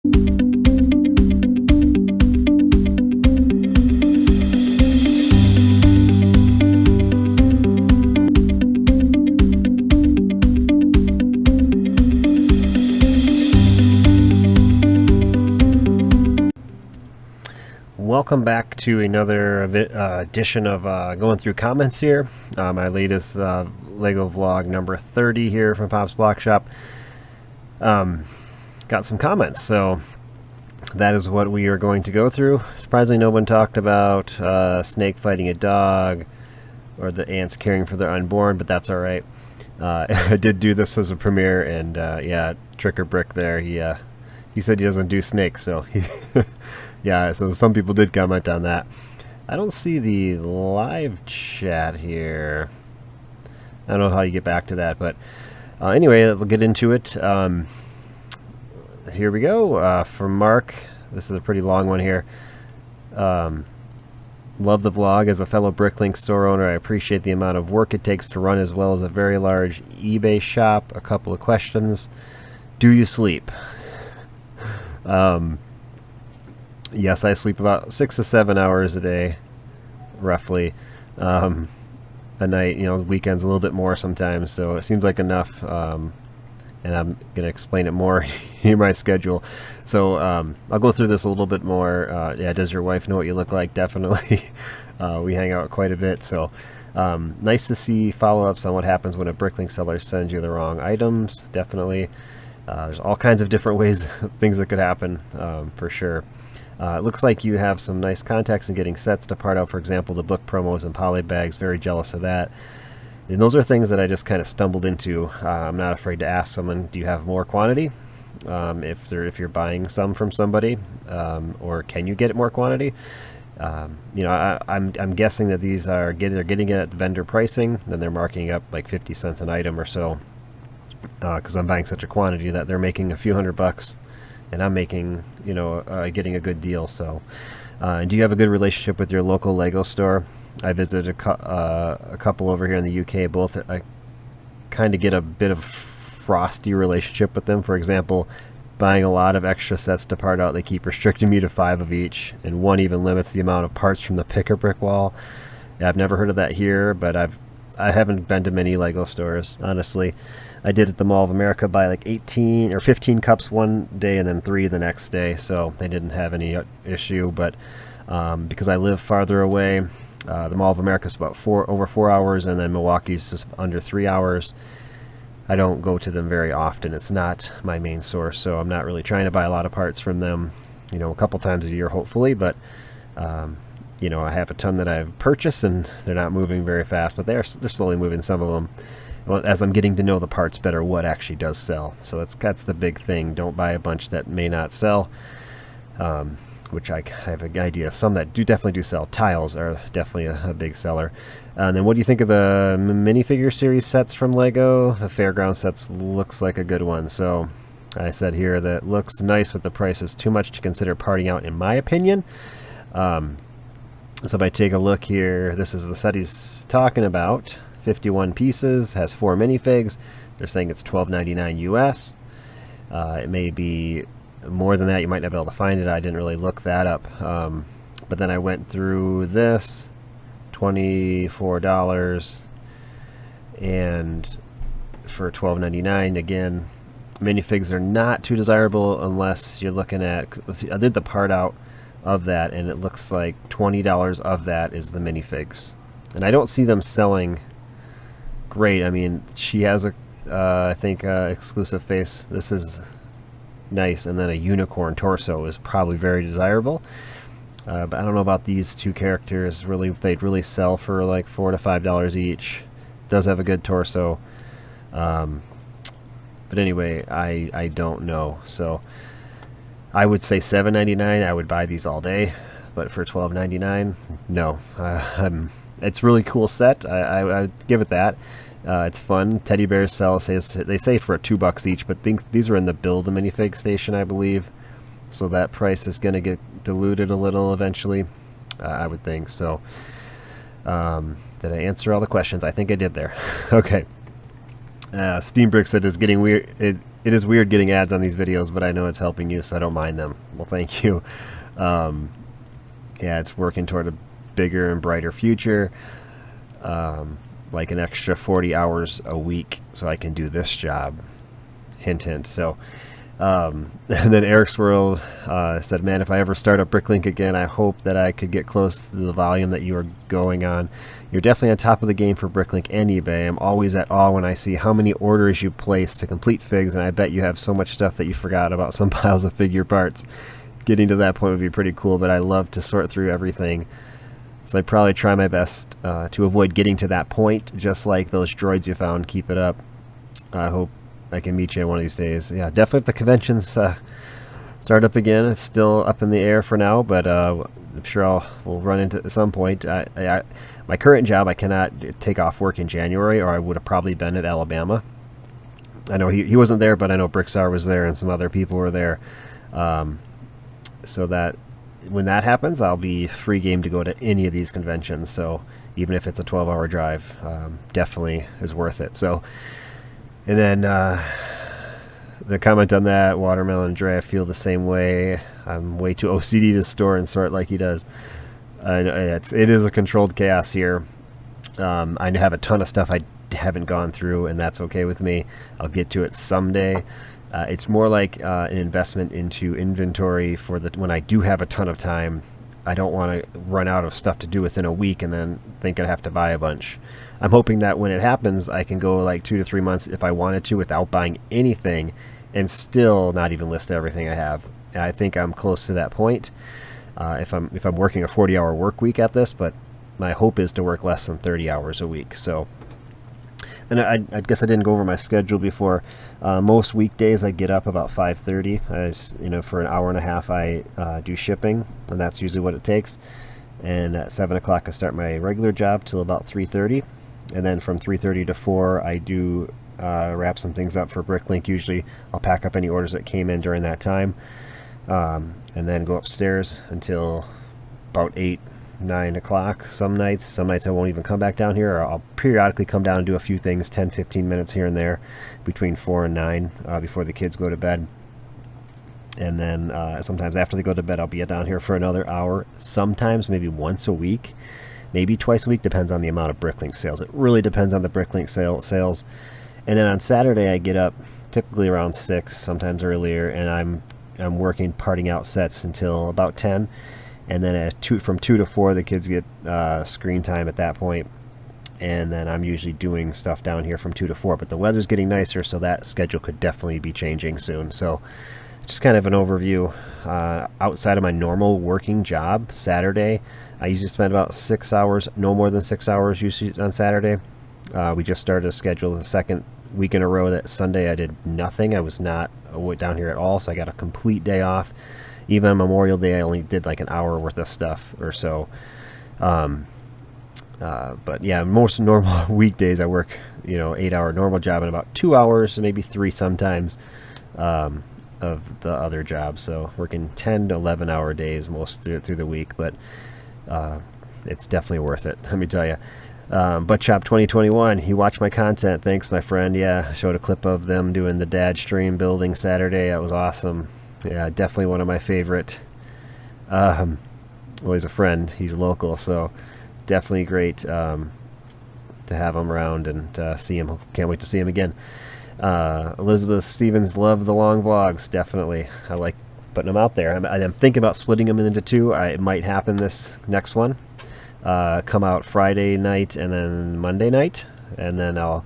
Welcome back to another edition of going through comments here. My latest Lego vlog number 30 here from Pop's Block Shop. Got some comments, so that is what we are going to go through. Surprisingly, no one talked about Snake fighting a dog or the ants caring for their unborn, but that's alright. I did do this as a premiere, and yeah, Trick or Brick there, he said he doesn't do snakes, so he yeah, so some people did comment on that. I don't see the live chat here. I don't know how you get back to that, but anyway, we'll get into it. Here we go. From Mark, this is a pretty long one here. Love the vlog. As a fellow BrickLink store owner, I appreciate the amount of work it takes to run as well as a very large eBay shop. A couple of questions. Do you sleep? Yes, I sleep about 6 to 7 hours a day, roughly. A night, you know, weekends a little bit more sometimes, so it seems like enough. And I'm going to explain it more in my schedule. So I'll go through this a little bit more. Yeah, does your wife know what you look like? Definitely. We hang out quite a bit, so nice to see follow-ups on what happens when a BrickLink seller sends you the wrong items. Definitely. There's all kinds of different ways, things that could happen, for sure. It looks like you have some nice contacts in getting sets to part out, for example, the book promos and poly bags. Very jealous of that. And those are things that I just kind of stumbled into. I'm not afraid to ask someone, do you have more quantity? If you're buying some from somebody, or can you get more quantity? You know, I'm guessing that these are they're getting it at the vendor pricing, then they're marking up like 50 cents an item or so, because I'm buying such a quantity that they're making a few $100. And I'm making, you know, getting a good deal. So, do you have a good relationship with your local Lego store? I visited a couple over here in the UK. Both, I kind of get a bit of frosty relationship with them. For example, buying a lot of extra sets to part out, they keep restricting me to 5 of each, and one even limits the amount of parts from the pick or brick wall. Yeah, I've never heard of that here, but I haven't been to many Lego stores, honestly. I did at the Mall of America buy like 18 or 15 cups one day and then 3 the next day, so they didn't have any issue. But because I live farther away, the Mall of America is about over 4 hours, and then Milwaukee's just under 3 hours. I don't go to them very often. It's not my main source, so I'm not really trying to buy a lot of parts from them, you know, a couple times a year hopefully. But you know, I have a ton that I've purchased, and they're not moving very fast, but they're slowly moving some of them. Well, as I'm getting to know the parts better, what actually does sell. So that's the big thing. Don't buy a bunch that may not sell, which I have an idea. Some that definitely do sell. Tiles are definitely a big seller. And then what do you think of the minifigure series sets from Lego? The Fairground sets looks like a good one. So I said here that looks nice, but the price is too much to consider parting out, in my opinion. So if I take a look here, this is the set he's talking about. 51 pieces, has 4 minifigs. They're saying it's $12.99 US. It may be more than that. You might not be able to find it. I didn't really look that up. But then I went through this, $24, and for $12.99 again. Minifigs are not too desirable unless you're looking at. I did the part out of that, and it looks like $20 of that is the minifigs, and I don't see them selling great. I mean, she has a I think exclusive face. This is nice, and then a unicorn torso is probably very desirable, but I don't know about these two characters really, if they'd really sell for like $4 to $5 each. Does have a good torso, but anyway, I don't know. So I would say $7.99. I would buy these all day, but for $12.99, no. It's a really cool set. I would give it that. It's fun. Teddy bears sell. They say for $2 each, but these are in the build a minifig station, I believe. So that price is going to get diluted a little eventually, I would think. So did I answer all the questions? I think I did there. Okay. Steambrick said it's getting weird. it is weird getting ads on these videos, but I know it's helping you, so I don't mind them. Well, thank you. Yeah, it's working toward a bigger and brighter future, like an extra 40 hours a week so I can do this job. Hint, hint. So, and then Eric's World said, man, if I ever start up BrickLink again, I hope that I could get close to the volume that you are going on. You're definitely on top of the game for BrickLink and eBay. I'm always at awe when I see how many orders you place to complete figs, and I bet you have so much stuff that you forgot about some piles of figure parts. Getting to that point would be pretty cool, but I love to sort through everything. So I'd probably try my best to avoid getting to that point, just like those droids you found. Keep it up. I hope I can meet you one of these days. Yeah, definitely if the conventions start up again. It's still up in the air for now, but I'm sure we'll run into it at some point. My current job, I cannot take off work in January, or I would have probably been at Alabama. I know he wasn't there, but I know Brickstar was there and some other people were there. So that when that happens, I'll be free game to go to any of these conventions. So even if it's a 12-hour drive, definitely is worth it. So, and then the comment on that, Watermelon Dre, I feel the same way. I'm way too OCD to store and sort like he does. It is a controlled chaos here. I have a ton of stuff I haven't gone through, and that's okay with me. I'll get to it someday. It's more like an investment into inventory for when I do have a ton of time. I don't want to run out of stuff to do within a week and then think I'd have to buy a bunch. I'm hoping that when it happens, I can go like 2 to 3 months if I wanted to without buying anything and still not even list everything I have. I think I'm close to that point. If I'm working a 40-hour work week at this, but my hope is to work less than 30 hours a week. So, and I guess I didn't go over my schedule before. Most weekdays I get up about 5:30. For an hour and a half I do shipping, and that's usually what it takes. And at 7 o'clock I start my regular job till about 3:30, and then from 3:30 to 4 I do wrap some things up for BrickLink. Usually I'll pack up any orders that came in during that time. And then go upstairs until about 8-9 o'clock some nights. Some nights I won't even come back down here, or I'll periodically come down and do a few things, 10-15 minutes here and there between 4 and 9 before the kids go to bed. And then sometimes after they go to bed I'll be down here for another hour, sometimes maybe once a week, maybe twice a week, depends on the amount of BrickLink sales. It really depends on the BrickLink sales. And then on Saturday I get up typically around 6, sometimes earlier, and I'm working parting out sets until about 10, and then from 2 to 4 the kids get screen time at that point, and then I'm usually doing stuff down here from 2 to 4. But the weather's getting nicer, so that schedule could definitely be changing soon. So just kind of an overview. Outside of my normal working job, Saturday I usually spend about 6 hours, no more than 6 hours usually on Saturday. We just started a schedule the second week in a row that Sunday I did nothing. I was not down here at all, so I got a complete day off. Even on Memorial Day I only did like an hour worth of stuff or so. But yeah, most normal weekdays I work 8-hour normal job and about 2 hours, maybe 3 sometimes, of the other job. So working 10 to 11 hour days most through the week, but it's definitely worth it, let me tell you. Butt Chop 2021, he watched my content. Thanks, my friend. Yeah, I showed a clip of them doing the dad stream building Saturday. That was awesome. Yeah, definitely one of my favorite. Well, he's a friend. He's local, so definitely great to have him around and see him. Can't wait to see him again. Elizabeth Stevens, love the long vlogs. Definitely. I like putting them out there. I'm thinking about splitting them into 2. It might happen this next one. Come out Friday night and then Monday night, and then I'll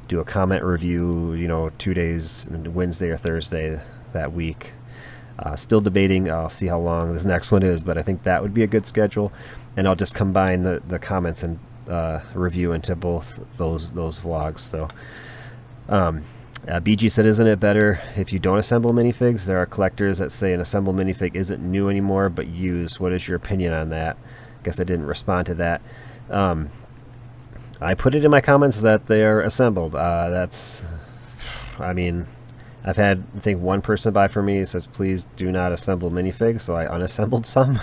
do a comment review 2 days, Wednesday or Thursday that week. Still debating. I'll see how long this next one is, but I think that would be a good schedule, and I'll just combine the comments and review into both those vlogs. So BG said, isn't it better if you don't assemble minifigs? There are collectors that say an assembled minifig isn't new anymore but used. What is your opinion on that? Guess I didn't respond to that. I put it in my comments that they are assembled. I've had, I think, one person buy for me, says please do not assemble minifigs, so I unassembled some.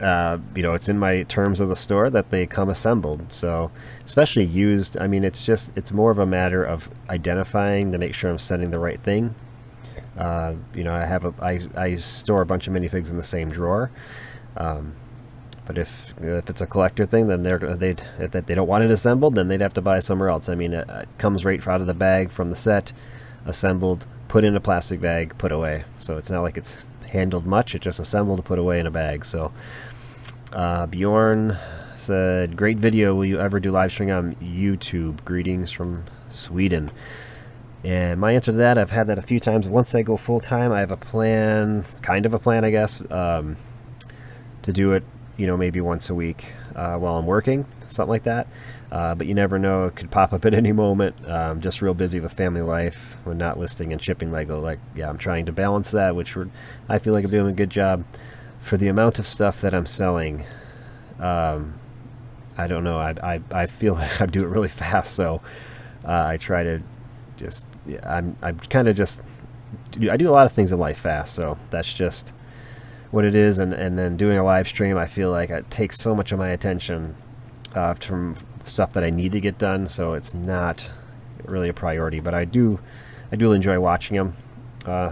you know, it's in my terms of the store that they come assembled. So especially used, I mean, it's more of a matter of identifying to make sure I'm sending the right thing. You know, I store a bunch of minifigs in the same drawer. But if it's a collector thing, then if they don't want it assembled, then they'd have to buy somewhere else. I mean, it comes right out of the bag from the set, assembled, put in a plastic bag, put away. So it's not like it's handled much. It's just assembled, put away in a bag. So Bjorn said, "Great video. Will you ever do live streaming on YouTube? Greetings from Sweden." And my answer to that, I've had that a few times. Once I go full time, I have a plan, kind of a plan, I guess, to do it, you know, maybe once a week while I'm working, something like that. But you never know, it could pop up at any moment. Just real busy with family life when not listing and shipping Lego. Like, yeah, I'm trying to balance that, which I feel like I'm doing a good job for the amount of stuff that I'm selling. I don't know. I feel like I do it really fast, so I try to just. Yeah, I'm kind of just. I do a lot of things in life fast, so that's just what it is. And then doing a live stream, I feel like it takes so much of my attention from stuff that I need to get done, so it's not really a priority. But I do enjoy watching them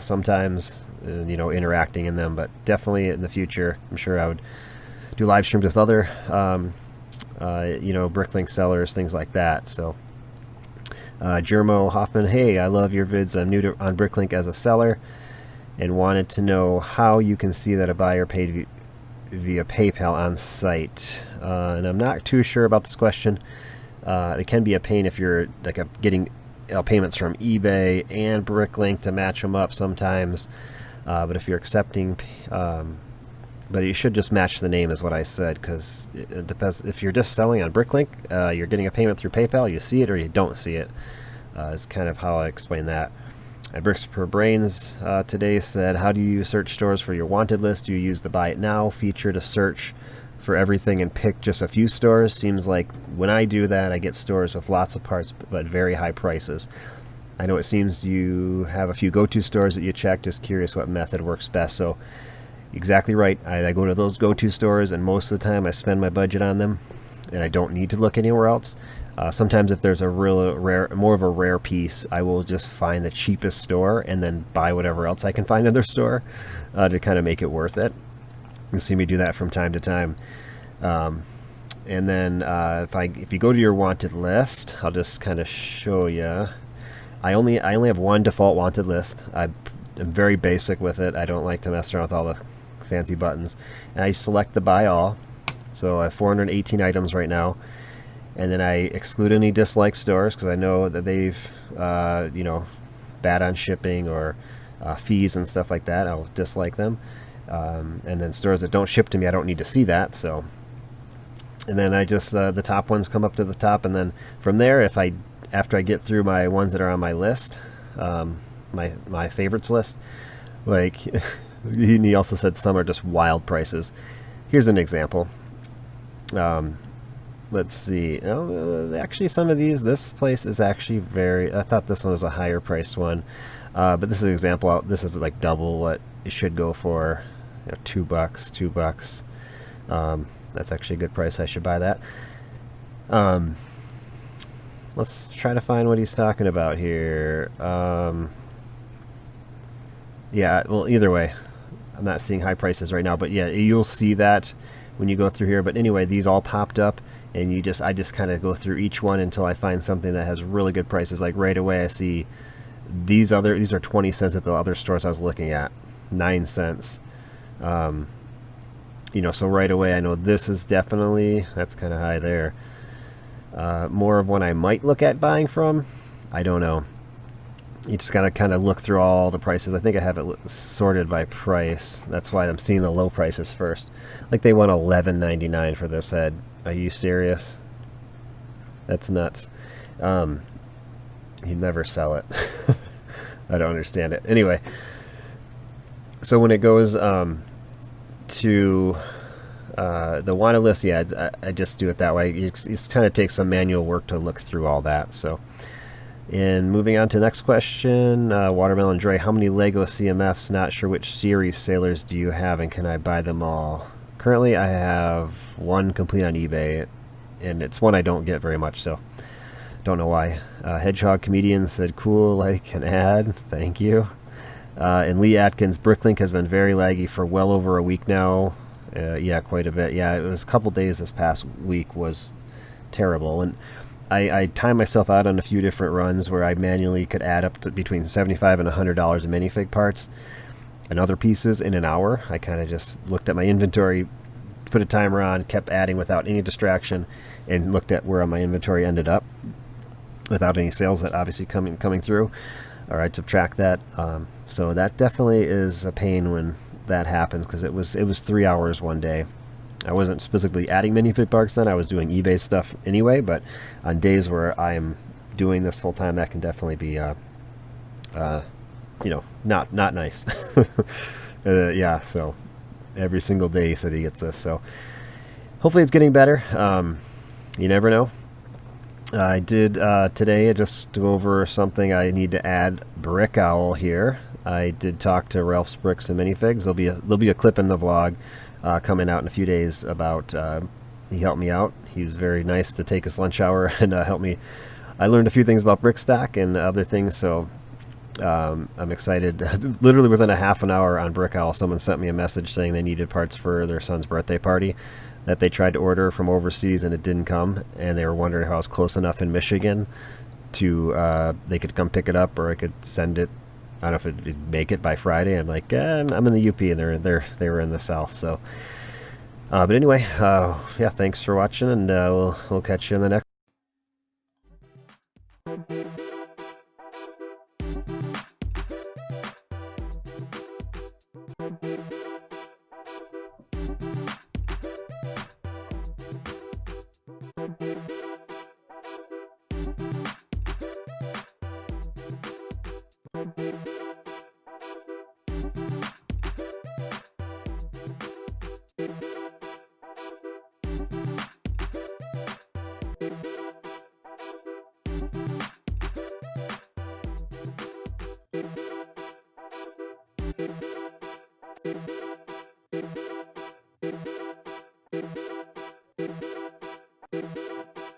sometimes, you know, interacting in them. But definitely in the future, I'm sure I would do live streams with other you know, BrickLink sellers, things like that. So Jermo Hoffman, hey, I love your vids. I'm new on BrickLink as a seller and wanted to know how you can see that a buyer paid via PayPal on site. And I'm not too sure about this question. It can be a pain if you're like getting payments from eBay and BrickLink to match them up sometimes. But if you're accepting, but you should just match the name, is what I said, because it depends. If you're just selling on BrickLink, you're getting a payment through PayPal, you see it or you don't see it. Is kind of how I explain that. Bricks Per Brains today said, how do you search stores for your wanted list? Do you use the Buy It Now feature to search for everything and pick just a few stores? Seems like when I do that, I get stores with lots of parts but very high prices. I know it seems you have a few go-to stores that you check. Just curious what method works best. So exactly right. I go to those go-to stores, and most of the time I spend my budget on them, and I don't need to look anywhere else. Sometimes if there's a real rare, more of a rare piece, I will just find the cheapest store and then buy whatever else I can find in their store to kind of make it worth it. You'll see me do that from time to time. And then if you go to your wanted list, I'll just kind of show you. I only have one default wanted list. I'm very basic with it. I don't like to mess around with all the fancy buttons. And I select the buy all. So I have 418 items right now. And then I exclude any dislike stores because I know that they've, you know, bad on shipping or fees and stuff like that. I'll dislike them. And then stores that don't ship to me, I don't need to see that. So, and then I just the top ones come up to the top, and then from there, after I get through my ones that are on my list, my favorites list, like he also said some are just wild prices. Here's an example. Let's see. Oh, actually, some of these, this place is actually I thought this one was a higher priced one. But this is an example. This is like double what it should go for. You know, $2. That's actually a good price. I should buy that. Let's try to find what he's talking about here. Yeah, well, either way, I'm not seeing high prices right now. But yeah, you'll see that when you go through here. But anyway, these all popped up. And I just kind of go through each one until I find something that has really good prices. Like right away I see these are 20 cents at the other stores I was looking at, 9 cents. You know, so right away I know this is definitely, that's kind of high there. More of one I might look at buying from, I don't know. You just gotta kind of look through all the prices. I think I have it sorted by price. That's why I'm seeing the low prices first. Like they want $11.99 for this head. Are you serious? That's nuts. He'd never sell it. I don't understand it. Anyway, so when it goes to the wanted list, yeah, I just do it that way. It kind of takes some manual work to look through all that. So, and moving on to the next question, Watermelon Dre, how many Lego CMFs, not sure which series sailors do you have, and can I buy them all? Currently, I have one complete on eBay, and it's one I don't get very much, so don't know why. Hedgehog Comedian said, cool, like an ad. Thank you. And Lee Atkins, BrickLink has been very laggy for well over a week now. Yeah, quite a bit. Yeah, it was a couple days this past week was terrible. And I timed myself out on a few different runs where I manually could add up to between $75 and $100 in minifig parts and other pieces in an hour. I kind of just looked at my inventory, put a timer on, kept adding without any distraction, and looked at where my inventory ended up without any sales that obviously coming through. All right, subtract that. So that definitely is a pain when that happens, because it was 3 hours one day. I wasn't specifically adding minifig parts then. I was doing eBay stuff anyway, but on days where I am doing this full time, that can definitely be, not nice. Yeah, so every single day he said he gets this. So hopefully it's getting better. You never know. I did today, just to go over something I need to add. Brick Owl here. I did talk to Ralph's Bricks and Minifigs. There'll be a clip in the vlog coming out in a few days about he helped me out. He was very nice to take his lunch hour and help me. I learned a few things about brick stack and other things, so I'm excited. Literally within a half an hour on Brick Owl, someone sent me a message saying they needed parts for their son's birthday party that they tried to order from overseas and it didn't come, and they were wondering how I was close enough in Michigan to they could come pick it up, or I could send it. I don't know if it'd make it by Friday. I'm like, I'm in the UP, and they were in the South. So, but anyway, yeah, thanks for watching, and we'll catch you in the next.